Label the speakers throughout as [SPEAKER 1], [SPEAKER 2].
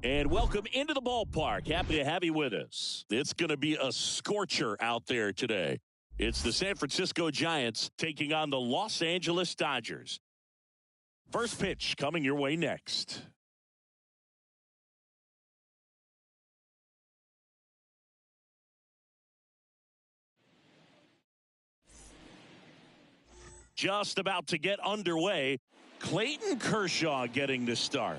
[SPEAKER 1] And welcome into the ballpark. Happy to have you with us. It's going to be a scorcher out there today. It's the San Francisco Giants taking on the Los Angeles Dodgers. First pitch coming your way next. Just about to get underway. Clayton Kershaw getting the start.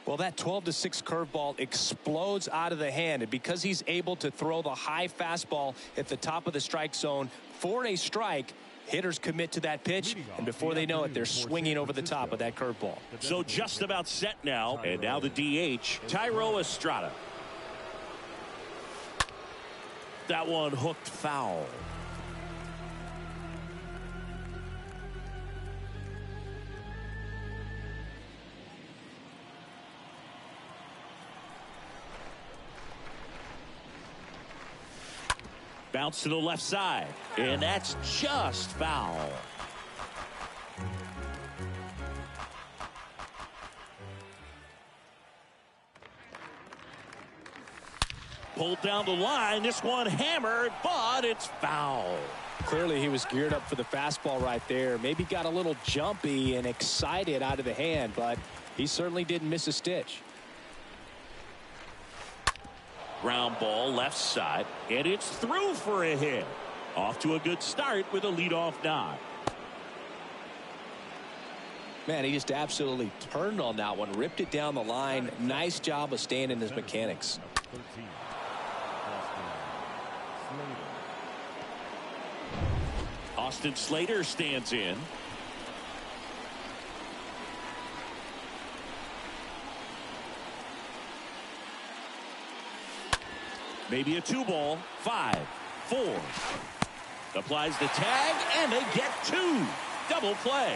[SPEAKER 2] Well, that 12-6 curveball explodes out of the hand, and because he's able to throw the high fastball at the top of the strike zone for a strike, hitters commit to that pitch, and before they know it, they're swinging over the top of that curveball.
[SPEAKER 1] So just about set now, and now the DH, Thairo Estrada. That one hooked foul. Bounce to the left side, and that's just foul. Pulled down the line, this one hammered, but it's foul.
[SPEAKER 2] Clearly he was geared up for the fastball right there. Maybe got a little jumpy and excited out of the hand, but he certainly didn't miss a stitch.
[SPEAKER 1] Ground ball left side, and it's through for a hit. Off to a good start with a leadoff nod.
[SPEAKER 2] Man, he just absolutely turned on that one, ripped it down the line. Nice job of staying in his mechanics.
[SPEAKER 1] Austin Slater stands in. Maybe a 2-ball, 5, 4. Applies the tag, and they get 2. Double play.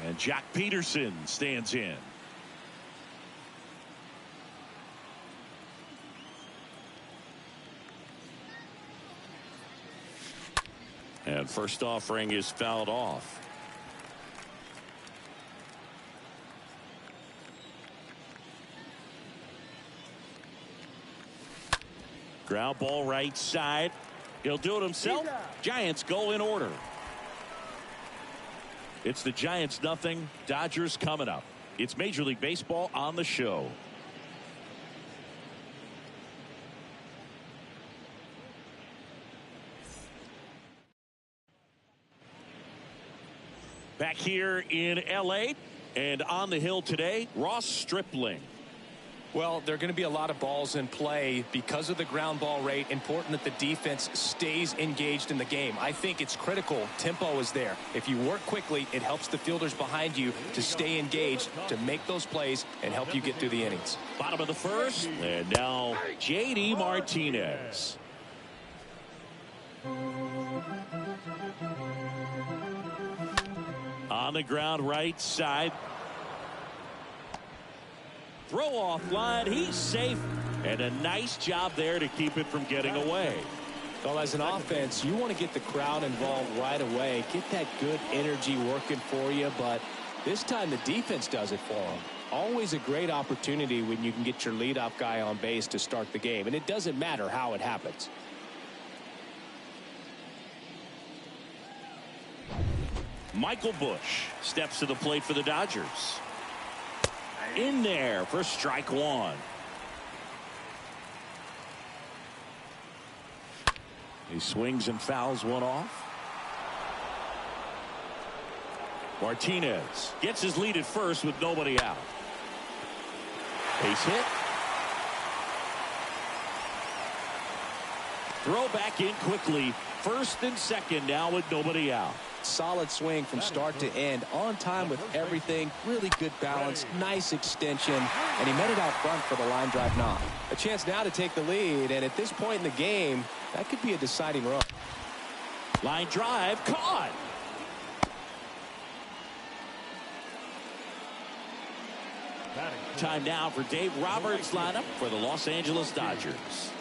[SPEAKER 1] And Jack Peterson stands in. And first offering is fouled off. Ground ball right side. He'll do it himself. Giants go in order. It's the Giants nothing. Dodgers coming up. It's Major League Baseball on the show. Back here in LA and on the hill today, Ross Stripling.
[SPEAKER 2] Well, there are going to be a lot of balls in play because of the ground ball rate. Important that the defense stays engaged in the game. I think it's critical. Tempo is there. If you work quickly, it helps the fielders behind you to stay engaged, to make those plays, and help you get through the innings.
[SPEAKER 1] Bottom of the first, and now J.D. Martinez. On the ground right side. Throw off line, he's safe, and a nice job there to keep it from getting away.
[SPEAKER 2] Well, as an offense, you want to get the crowd involved right away, get that good energy working for you, but this time the defense does it for them. Always a great opportunity when you can get your leadoff guy on base to start the game, and it doesn't matter how it happens.
[SPEAKER 1] Michael Busch steps to the plate for the Dodgers. In there for strike one. He swings and fouls one off. Martinez gets his lead at first with nobody out. Base hit. Throw back in quickly. First and second now with nobody out.
[SPEAKER 2] Solid swing from start to end, on time with everything, really good balance, nice extension, and he met it out front for the line drive knock. A chance now to take the lead, and at this point in the game, that could be a deciding run.
[SPEAKER 1] Line drive caught. Time now for Dave Roberts' lineup for the Los Angeles Dodgers.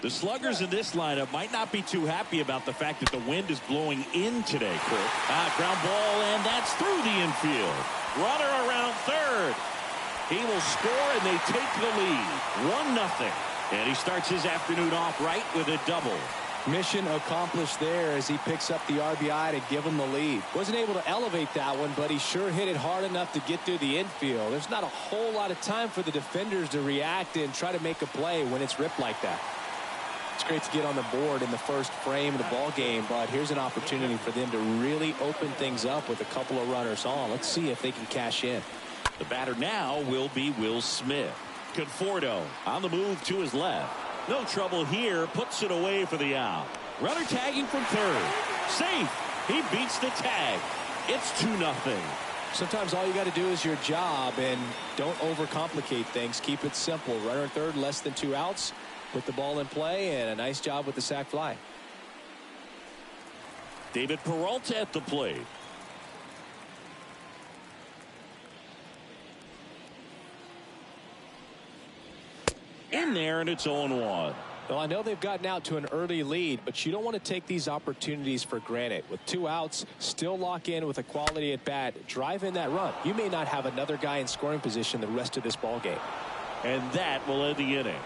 [SPEAKER 1] The sluggers in this lineup might not be too happy about the fact that the wind is blowing in today, Kurt. Ground ball, and that's through the infield. Runner around third. He will score, and they take the lead. 1-0. And he starts his afternoon off right with a double.
[SPEAKER 2] Mission accomplished there as he picks up the RBI to give him the lead. Wasn't able to elevate that one, but he sure hit it hard enough to get through the infield. There's not a whole lot of time for the defenders to react and try to make a play when it's ripped like that. It's great to get on the board in the first frame of the ball game, but here's an opportunity for them to really open things up with a couple of runners on. Let's see if they can cash in.
[SPEAKER 1] The batter now will be Will Smith. Conforto on the move to his left. No trouble here. Puts it away for the out. Runner tagging from third. Safe. He beats the tag. It's 2-0.
[SPEAKER 2] Sometimes all you got to do is your job and don't overcomplicate things. Keep it simple. Runner third, less than 2 outs. Put the ball in play, and a nice job with the sac fly.
[SPEAKER 1] David Peralta at the plate. In there, and it's 0-1.
[SPEAKER 2] Well, I know they've gotten out to an early lead, but you don't want to take these opportunities for granted. With 2 outs, still lock in with a quality at bat, drive in that run. You may not have another guy in scoring position the rest of this ball game.
[SPEAKER 1] And that will end the inning.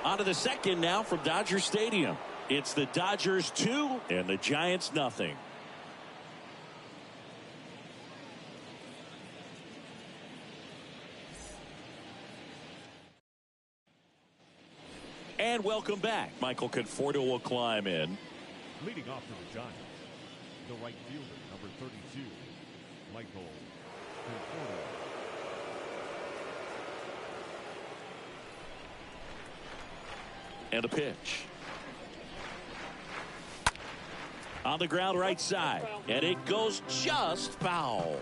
[SPEAKER 1] On to the second now from Dodger Stadium. It's the Dodgers 2 and the Giants 0. And welcome back. Michael Conforto will climb in.
[SPEAKER 3] Leading off for the Giants, the right fielder, number 32, Michael Conforto.
[SPEAKER 1] And a pitch. On the ground right side. And it goes just foul.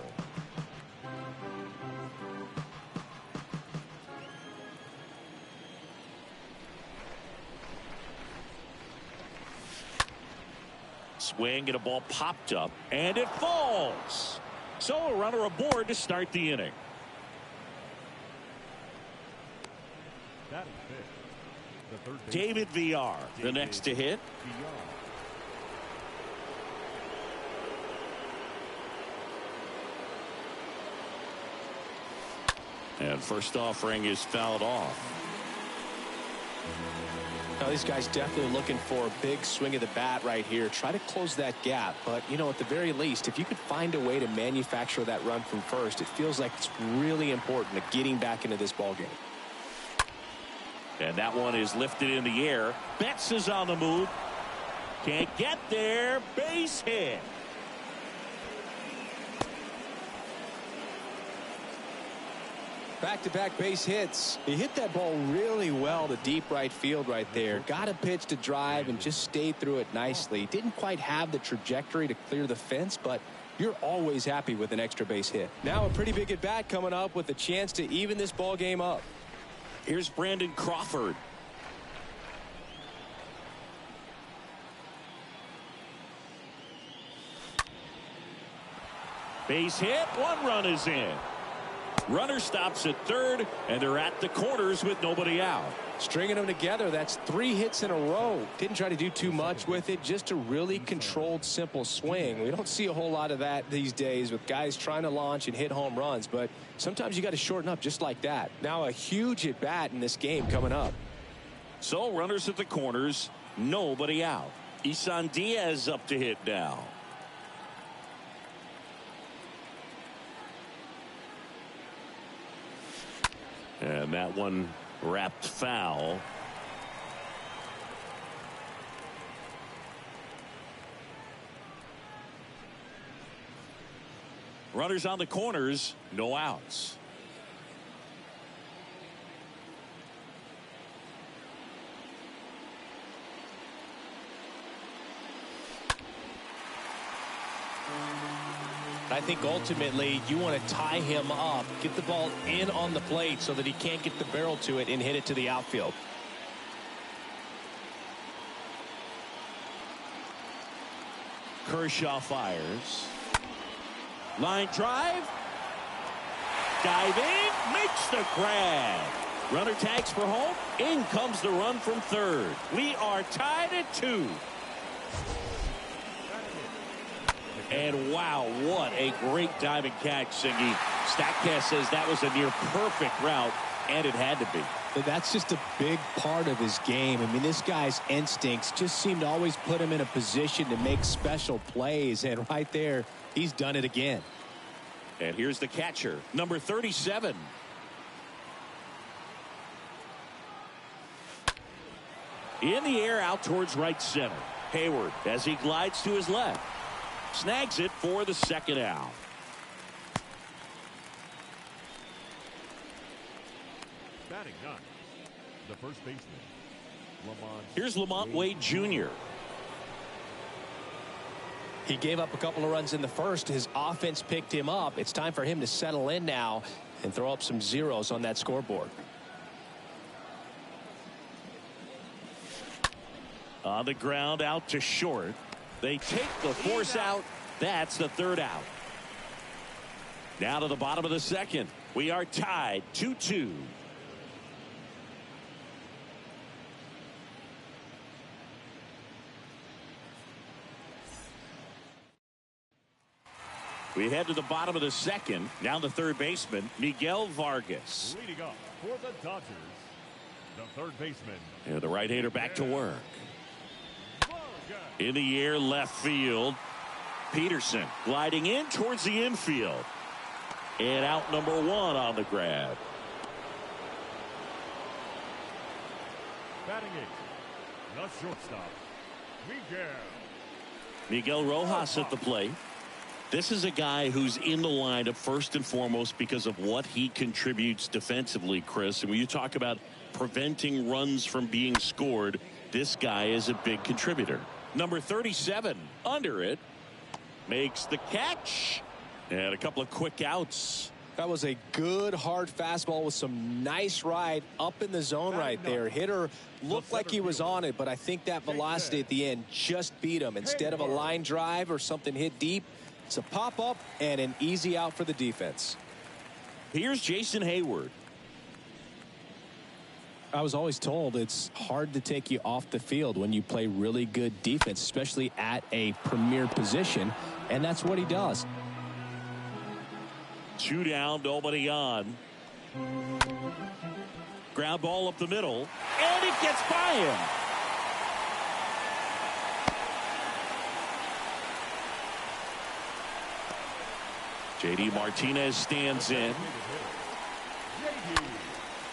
[SPEAKER 1] Swing, and a ball popped up, and it falls. So a runner aboard to start the inning.
[SPEAKER 3] That is big. The third
[SPEAKER 1] David VR, the next to hit. And first offering is fouled off.
[SPEAKER 2] Now, these guys definitely looking for a big swing of the bat right here. Try to close that gap. But, you know, at the very least, if you could find a way to manufacture that run from first, it feels like it's really important to getting back into this ball game.
[SPEAKER 1] And that one is lifted in the air. Betts is on the move. Can't get there. Base hit.
[SPEAKER 2] Back-to-back base hits. He hit that ball really well to deep right field right there. Got a pitch to drive and just stayed through it nicely. Didn't quite have the trajectory to clear the fence, but you're always happy with an extra base hit. Now a pretty big at-bat coming up with a chance to even this ball game up.
[SPEAKER 1] Here's Brandon Crawford. Base hit. 1 run is in. Runner stops at third, and they're at the corners with nobody out.
[SPEAKER 2] Stringing them together, that's 3 hits in a row. Didn't try to do too much with it, just a really controlled, simple swing. We don't see a whole lot of that these days with guys trying to launch and hit home runs, but sometimes you got to shorten up just like that. Now a huge at bat in this game coming up.
[SPEAKER 1] So runners at the corners, nobody out. Isan Diaz up to hit now. And that one wrapped foul. Runners on the corners, no outs.
[SPEAKER 2] I think ultimately you want to tie him up, get the ball in on the plate so that he can't get the barrel to it and hit it to the outfield.
[SPEAKER 1] Kershaw fires. Line drive. Diving, makes the grab. Runner tags for home. In comes the run from third. We are tied at 2. And wow, what a great diving catch, Singy. StatCast says that was a near perfect route, and it had to be.
[SPEAKER 2] That's just a big part of his game. I mean, this guy's instincts just seem to always put him in a position to make special plays, and right there, he's done it again.
[SPEAKER 1] And here's the catcher, number 37. In the air out towards right center. Hayward as he glides to his left. Snags it for the second out.
[SPEAKER 3] Batting ninth, the first baseman, Lamont.
[SPEAKER 1] Here's Lamont Wade Jr.
[SPEAKER 2] He gave up a couple of runs in the first. His offense picked him up. It's time for him to settle in now and throw up some zeros on that scoreboard.
[SPEAKER 1] On the ground out to short. They take the force out. That's the third out. Now to the bottom of the second. We are tied 2-2. We head to the bottom of the second. Now the third baseman, Miguel Vargas.
[SPEAKER 3] Leading up for the Dodgers, the third baseman.
[SPEAKER 1] And the right-hander back to work. In the air, left field. Peterson gliding in towards the infield. And out number 1 on the grab.
[SPEAKER 3] Batting eighth, the shortstop,
[SPEAKER 1] Miguel Rojas at the plate. This is a guy who's in the lineup first and foremost because of what he contributes defensively, Chris. And when you talk about preventing runs from being scored, this guy is a big contributor. Number 37 under it. Makes the catch. And a couple of quick outs.
[SPEAKER 2] That was a good hard fastball with some nice ride up in the zone right there. Hitter looked like he was on it, but I think that velocity at the end just beat him. Instead of a line drive or something hit deep, it's a pop up and an easy out for the defense.
[SPEAKER 1] Here's Jason Hayward.
[SPEAKER 2] I was always told it's hard to take you off the field when you play really good defense, especially at a premier position, and that's what he does.
[SPEAKER 1] 2 down, nobody on. Ground ball up the middle, and it gets by him. J.D. Martinez stands in.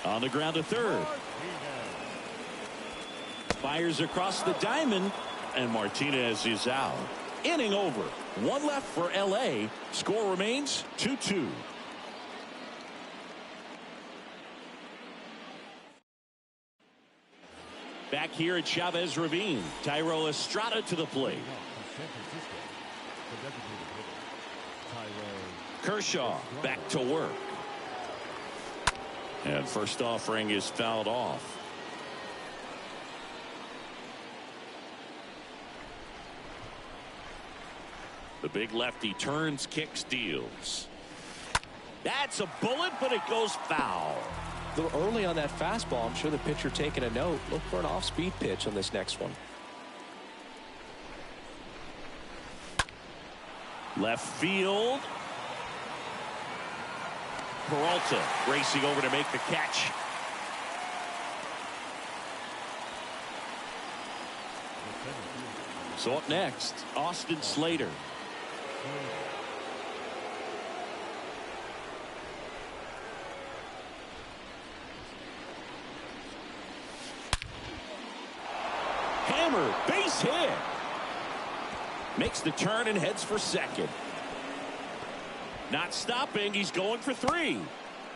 [SPEAKER 1] On the ground to third. Fires across the diamond, and Martinez is out. Inning over. 1 left for L.A. Score remains 2-2. Back here at Chavez Ravine. Tyro Estrada to the plate. Kershaw back to work. And first offering is fouled off. The big lefty turns, kicks, deals. That's a bullet, but it goes foul.
[SPEAKER 2] A little early on that fastball. I'm sure the pitcher taking a note. Look for an off-speed pitch on this next one.
[SPEAKER 1] Left field. Peralta racing over to make the catch. So up next, Austin Slater. Hammer, base hit. Makes the turn and heads for second. Not stopping, he's going for 3.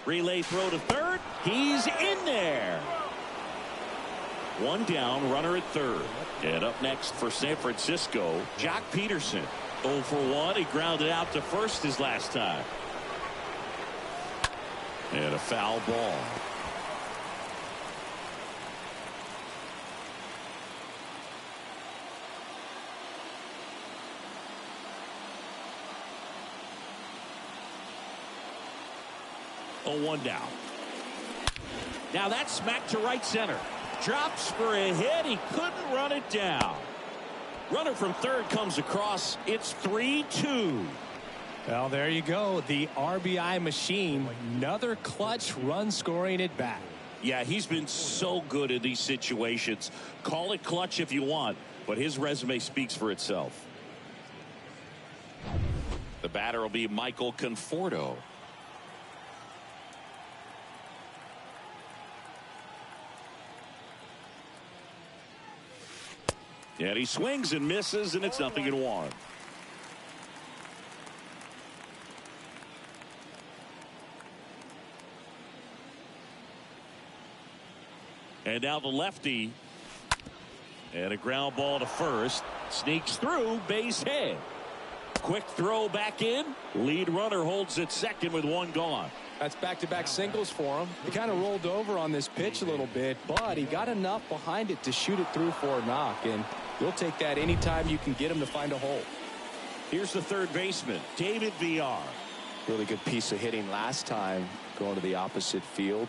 [SPEAKER 1] Relay throw to third. He's in there. 1 down, runner at third. And up next for San Francisco, Jock Peterson. 0 for 1. He grounded out to first his last time. And a foul ball. Oh, 1 down. Now that's smacked to right center. Drops for a hit. He couldn't run it down. Runner from third comes across. It's 3-2.
[SPEAKER 2] Well, there you go. The RBI machine. Another clutch run scoring at bat.
[SPEAKER 1] Yeah, he's been so good in these situations. Call it clutch if you want, but his resume speaks for itself. The batter will be Michael Conforto. And he swings and misses, and it's 0-1. And now the lefty. And a ground ball to first. Sneaks through, base hit. Quick throw back in. Lead runner holds at second with one gone.
[SPEAKER 2] That's back-to-back singles for him. He kind of rolled over on this pitch a little bit, but he got enough behind it to shoot it through for a knock, and you'll take that anytime you can get him to find a hole.
[SPEAKER 1] Here's the third baseman, David VR.
[SPEAKER 2] Really good piece of hitting last time, going to the opposite field.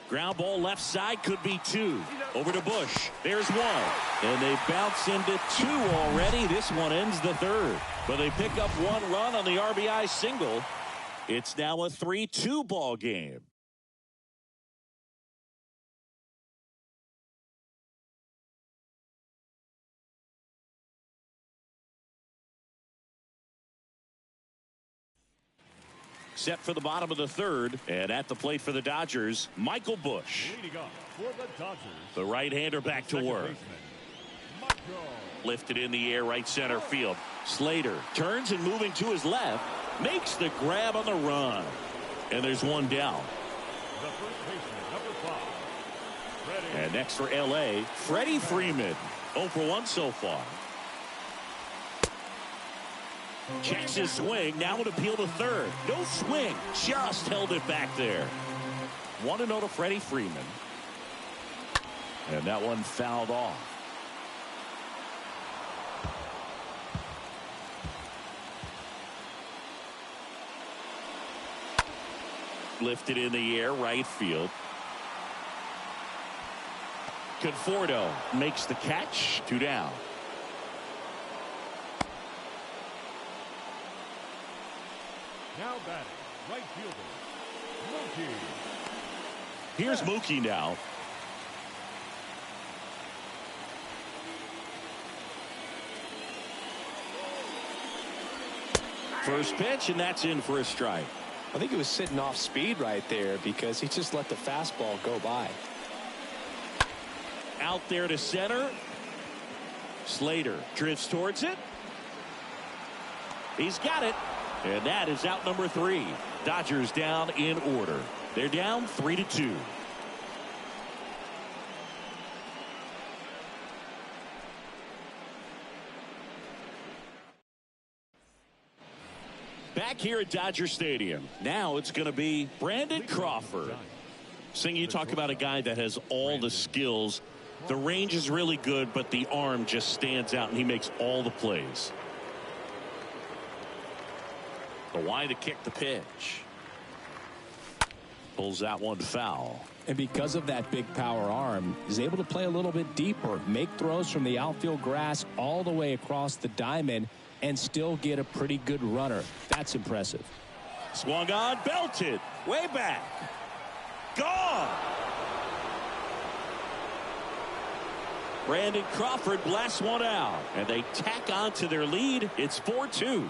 [SPEAKER 1] Ground ball left side, could be two. Over to Bush. There's one. And they bounce into two already. This one ends the third. But they pick up one run on the RBI single. It's now a 3-2 ball game. Set for the bottom of the third, and at the plate for the Dodgers, Michael Bush.
[SPEAKER 3] Leading up for the Dodgers,
[SPEAKER 1] the right-hander back to work. Lifted in the air, right center field. Slater turns and moving to his left, makes the grab on the run. And there's one down.
[SPEAKER 3] The first baseman, number 5.
[SPEAKER 1] And next for L.A., Freddie Freeman. 0 for 1 so far. Checks his swing, now would appeal to third. No swing, just held it back there. 1-0 to Freddie Freeman. And that one fouled off. Lifted in the air, right field. Conforto makes the catch, 2 down.
[SPEAKER 3] Now batting, right fielder, Mookie.
[SPEAKER 1] Here's Mookie now. First pitch, and that's in for a strike.
[SPEAKER 2] I think he was sitting off speed right there because he just let the fastball go by.
[SPEAKER 1] Out there to center. Slater drifts towards it. He's got it. And that is out number 3. Dodgers down in order. They're down 3-2. Back here at Dodger Stadium. Now it's going to be Brandon Crawford. Sing, you talk about a guy that has all the skills. The range is really good, but the arm just stands out, and he makes all the plays. The wide to kick the pitch. Pulls that one foul.
[SPEAKER 2] And because of that big power arm, he's able to play a little bit deeper, make throws from the outfield grass all the way across the diamond, and still get a pretty good runner. That's impressive.
[SPEAKER 1] Swung on, belted, way back. Gone. Brandon Crawford blasts one out, and they tack on to their lead. It's 4-2.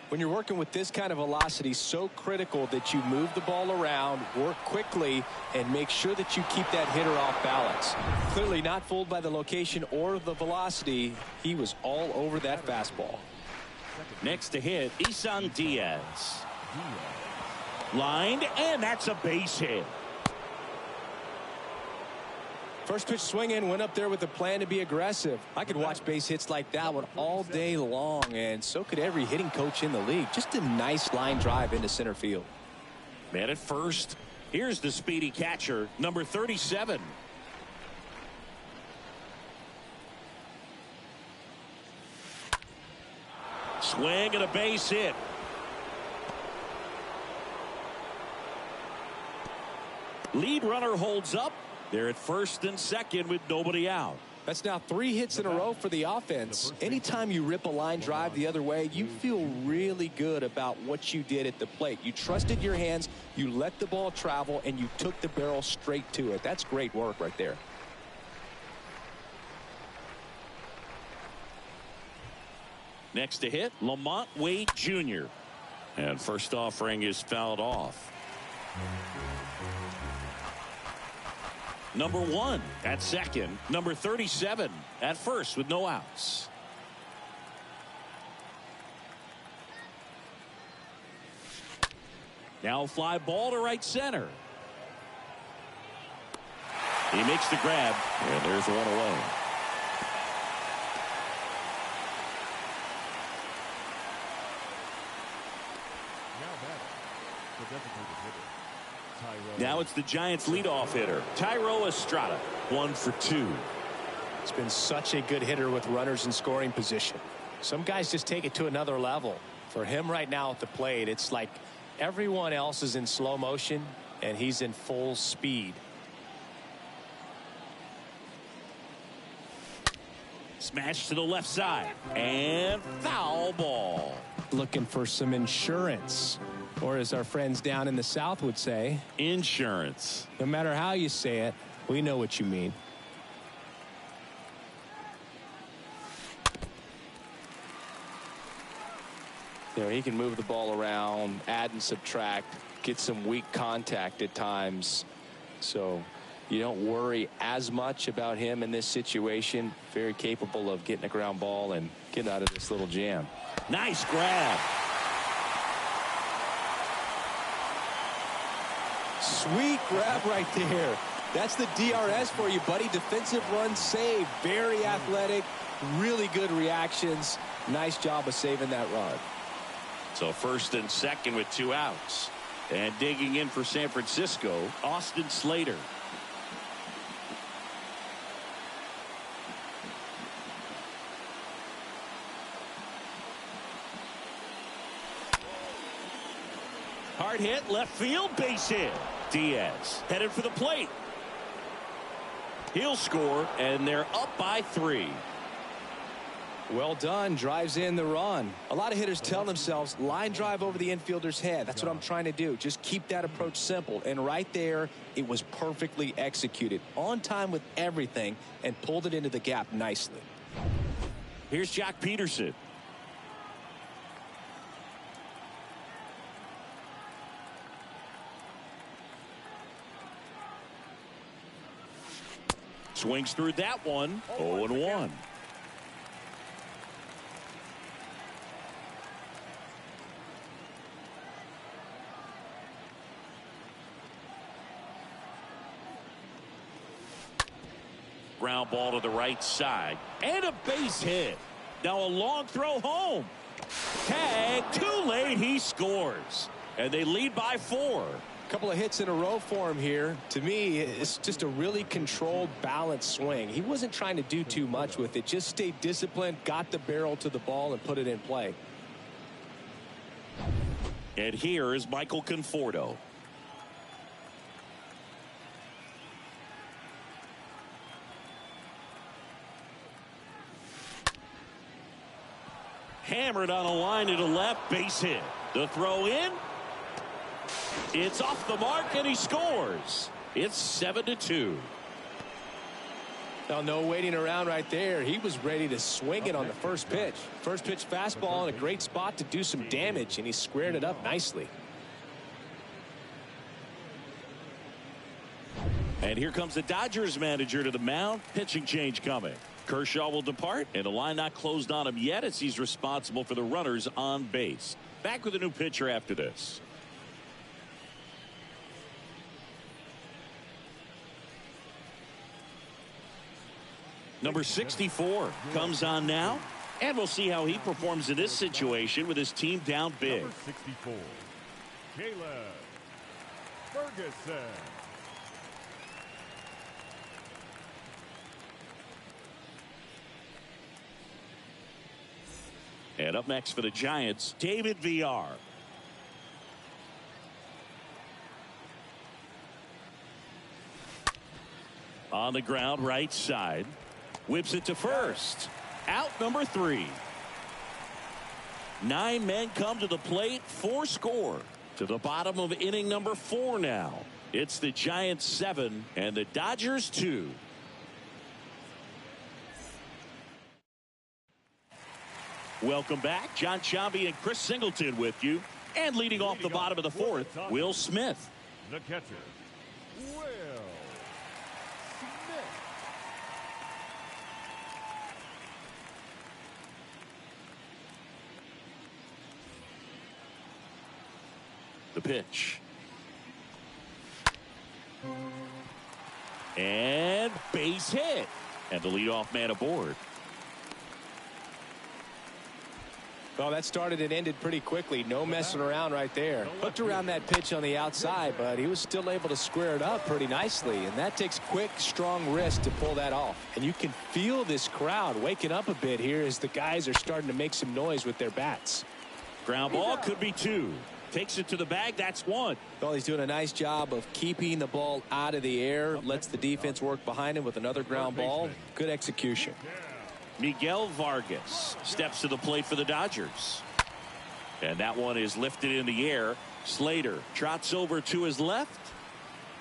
[SPEAKER 2] When you're working with this kind of velocity, so critical that you move the ball around, work quickly, and make sure that you keep that hitter off balance. Clearly not fooled by the location or the velocity. He was all over that fastball.
[SPEAKER 1] Next to hit, Isan Diaz. Lined, and that's a base hit.
[SPEAKER 2] First pitch swinging, went up there with a plan to be aggressive. I could watch base hits like that one all day long, and so could every hitting coach in the league. Just a nice line drive into center field.
[SPEAKER 1] Man at first. Here's the speedy catcher, number 37. Swing and a base hit. Lead runner holds up. They're at first and second with nobody out.
[SPEAKER 2] That's now 3 hits in a row for the offense. Anytime you rip a line drive the other way, you feel really good about what you did at the plate. You trusted your hands, you let the ball travel, and you took the barrel straight to it. That's great work right there.
[SPEAKER 1] Next to hit, Lamont Wade Jr. And first offering is fouled off. Number 1 at second. Number 37 at first with no outs. Now fly ball to right center. He makes the grab, and there's one away. Now it's the Giants leadoff hitter, Thairo Estrada, 1 for 2.
[SPEAKER 2] It's been such a good hitter with runners in scoring position. Some guys just take it to another level. For him right now at the plate, it's like everyone else is in slow motion and he's in full speed.
[SPEAKER 1] Smash to the left side and foul ball.
[SPEAKER 2] Looking for some insurance, or as our friends down in the South would say,
[SPEAKER 1] insurance.
[SPEAKER 2] No matter how you say it, we know what you mean. You know, he can move the ball around, add and subtract, get some weak contact at times. So you don't worry as much about him in this situation. Very capable of getting a ground ball and getting out of this little jam.
[SPEAKER 1] Nice grab.
[SPEAKER 2] Sweet grab right there. That's the DRS for you, buddy. Defensive run save. Very athletic. Really good reactions. Nice job of saving that run.
[SPEAKER 1] So first and second with 2 outs. And digging in for San Francisco, Austin Slater. Hard hit, left field, base hit. Diaz headed for the plate. He'll score, and they're up by 3.
[SPEAKER 2] Well done. Drives in the run. A lot of hitters tell themselves, line drive over the infielder's head. That's what I'm trying to do. Just keep that approach simple. And right there, it was perfectly executed. On time with everything, and pulled it into the gap nicely.
[SPEAKER 1] Here's Jock Peterson. Swings through that one. 0-1. Ground ball to the right side. And a base hit. Now a long throw home. Tag, too late, he scores. And they lead by 4.
[SPEAKER 2] Couple of hits in a row for him here. To me, it's just a really controlled, balanced swing. He wasn't trying to do too much with it. Just stayed disciplined, got the barrel to the ball, and put it in play.
[SPEAKER 1] And here is Michael Conforto. Hammered on a line to the left, base hit. The throw in. It's off the mark, and he scores. It's 7-2.
[SPEAKER 2] Now, no waiting around right there. He was ready to swing it on the first pitch. First pitch fastball in a great spot to do some damage, and he squared it up nicely.
[SPEAKER 1] And here comes the Dodgers manager to the mound. Pitching change coming. Kershaw will depart, and the line not closed on him yet as he's responsible for the runners on base. Back with a new pitcher after this. Number 64 comes on now, and we'll see how he performs in this situation with his team down big.
[SPEAKER 3] Number 64, Caleb Ferguson.
[SPEAKER 1] And up next for the Giants, David VR. On the ground, right side. Whips it to first. Out number 3. 9 men come to the plate, 4 score. To the bottom of inning number 4 now. It's the Giants 7 and the Dodgers 2. Welcome back. John Sciambi and Chris Singleton with you. And leading off the bottom of the 4th, Will Smith.
[SPEAKER 3] The catcher, Will Smith.
[SPEAKER 1] The pitch. And base hit. And the leadoff man aboard.
[SPEAKER 2] Well, that started and ended pretty quickly. No messing around right there. Hooked around that pitch on the outside, but he was still able to square it up pretty nicely. And that takes quick, strong wrist to pull that off. And you can feel this crowd waking up a bit here as the guys are starting to make some noise with their bats.
[SPEAKER 1] Ground ball could be 2. Takes it to the bag. That's 1.
[SPEAKER 2] Well, he's doing a nice job of keeping the ball out of the air. Lets the defense work behind him with another ground ball. Good execution.
[SPEAKER 1] Miguel Vargas steps to the plate for the Dodgers. And that one is lifted in the air. Slater trots over to his left.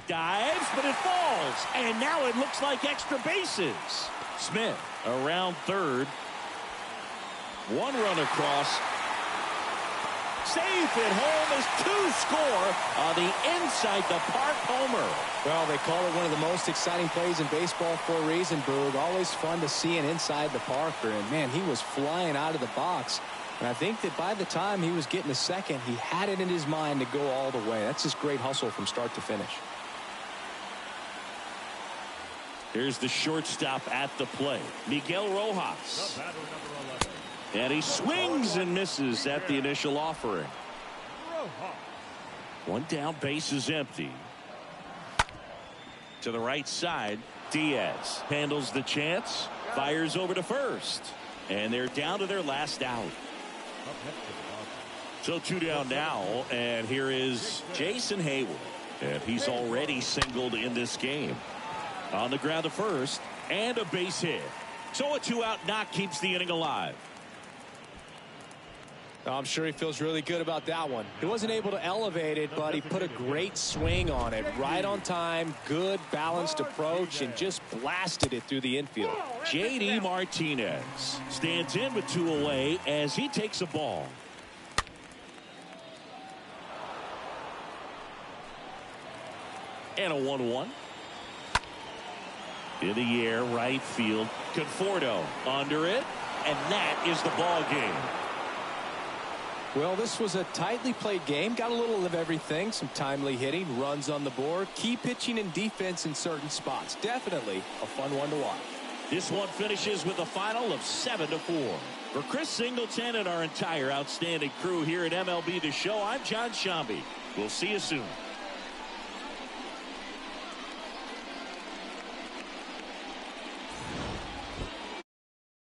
[SPEAKER 1] Dives, but it falls. And now it looks like extra bases. Smith around third. 1 run across. Safe at home as 2 score on the inside the park homer.
[SPEAKER 2] Well, they call it one of the most exciting plays in baseball for a reason, Boog. Always fun to see an inside the parker. And, man, he was flying out of the box. And I think that by the time he was getting a second, he had it in his mind to go all the way. That's just great hustle from start to finish.
[SPEAKER 1] Here's the shortstop at the plate, Miguel Rojas.
[SPEAKER 3] The batter, number 11.
[SPEAKER 1] And he swings and misses at the initial offering.
[SPEAKER 3] Rojas.
[SPEAKER 1] 1 down, base is empty. To the right side, Diaz handles the chance, fires over to first. And they're down to their last out. So 2 down now, and here is Jason Hayward. And he's already singled in this game. On the ground to first, and a base hit. So a 2-out knock keeps the inning alive.
[SPEAKER 2] I'm sure he feels really good about that one. He wasn't able to elevate it, but he put a great swing on it. Right on time, good balanced approach, and just blasted it through the infield.
[SPEAKER 1] J.D. Martinez stands in with 2 away as he takes a ball. And a 1-1. In the air, right field. Conforto under it, and that is the ball game.
[SPEAKER 2] Well, this was a tightly played game. Got a little of everything. Some timely hitting, runs on the board, key pitching and defense in certain spots. Definitely a fun one to watch.
[SPEAKER 1] This one finishes with a final of 7-4. For Chris Singleton and our entire outstanding crew here at MLB The Show, I'm John Sciambi. We'll see you soon.